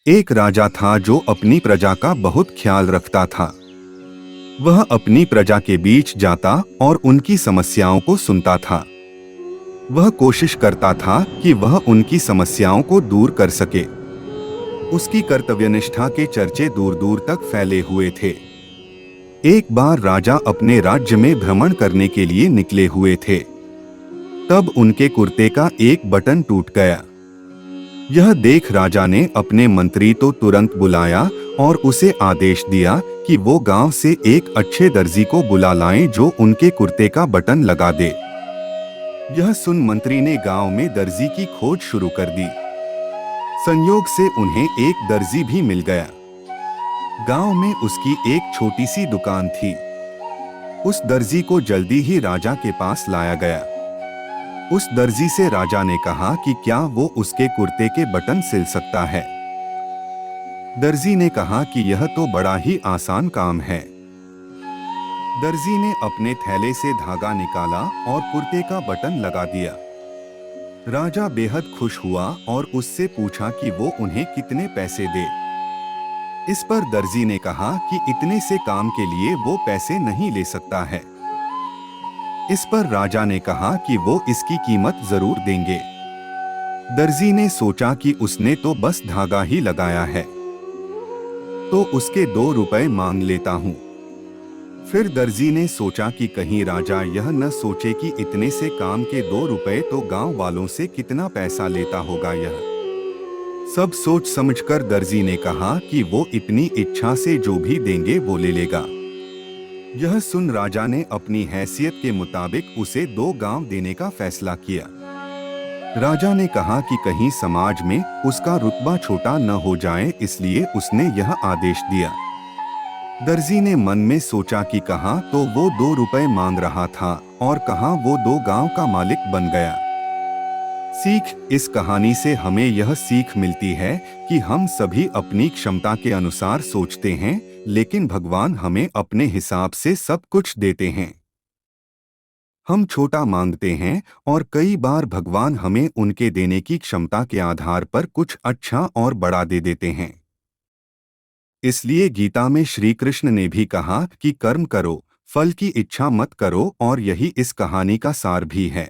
एक राजा था जो अपनी प्रजा का बहुत ख्याल रखता था। वह अपनी प्रजा के बीच जाता और उनकी समस्याओं को सुनता था। वह कोशिश करता था कि वह उनकी समस्याओं को दूर कर सके। उसकी कर्तव्यनिष्ठा के चर्चे दूर दूर तक फैले हुए थे। एक बार राजा अपने राज्य में भ्रमण करने के लिए निकले हुए थे। तब उनके कुर्ते का एक बटन टूट गया। यह देख राजा ने अपने मंत्री तो तुरंत बुलाया और उसे आदेश दिया कि वो गांव से एक अच्छे दर्जी को बुला लाएं जो उनके कुर्ते का बटन लगा दे। यह सुन मंत्री ने गांव में दर्जी की खोज शुरू कर दी। संयोग से उन्हें एक दर्जी भी मिल गया। गांव में उसकी एक छोटी सी दुकान थी। उस दर्जी को जल्दी ही राजा के पास लाया गया। उस दर्जी से राजा ने कहा कि क्या वो उसके कुर्ते के बटन सिल सकता है। दर्जी ने कहा कि यह तो बड़ा ही आसान काम है। दर्जी ने अपने थैले से धागा निकाला और कुर्ते का बटन लगा दिया। राजा बेहद खुश हुआ और उससे पूछा कि वो उन्हें कितने पैसे दे। इस पर दर्जी ने कहा कि इतने से काम के लिए वो पैसे नहीं ले सकता है। इस पर राजा ने कहा कि वो इसकी कीमत जरूर देंगे। दर्जी ने सोचा कि उसने तो बस धागा ही लगाया है, तो उसके 2 रुपए मांग लेता हूँ। फिर दर्जी ने सोचा कि कहीं राजा यह न सोचे कि इतने से काम के 2 रुपए तो गांव वालों से कितना पैसा लेता होगा। यह सब सोच समझकर दर्जी ने कहा कि वो इतनी इच्छा से जो भी देंगे वो ले लेगा। यह सुन राजा ने अपनी हैसियत के मुताबिक उसे 2 गांव देने का फैसला किया। राजा ने कहा कि कहीं समाज में उसका रुतबा छोटा न हो जाए, इसलिए उसने यह आदेश दिया। दर्जी ने मन में सोचा कि कहाँ तो वो 2 रुपए मांग रहा था और कहाँ वो 2 गांव का मालिक बन गया। सीख, इस कहानी से हमें यह सीख मिलती है कि हम सभी अपनी क्षमता के अनुसार सोचते हैं, लेकिन भगवान हमें अपने हिसाब से सब कुछ देते हैं। हम छोटा मांगते हैं और कई बार भगवान हमें उनके देने की क्षमता के आधार पर कुछ अच्छा और बड़ा दे देते हैं। इसलिए गीता में श्री कृष्ण ने भी कहा कि कर्म करो, फल की इच्छा मत करो, और यही इस कहानी का सार भी है।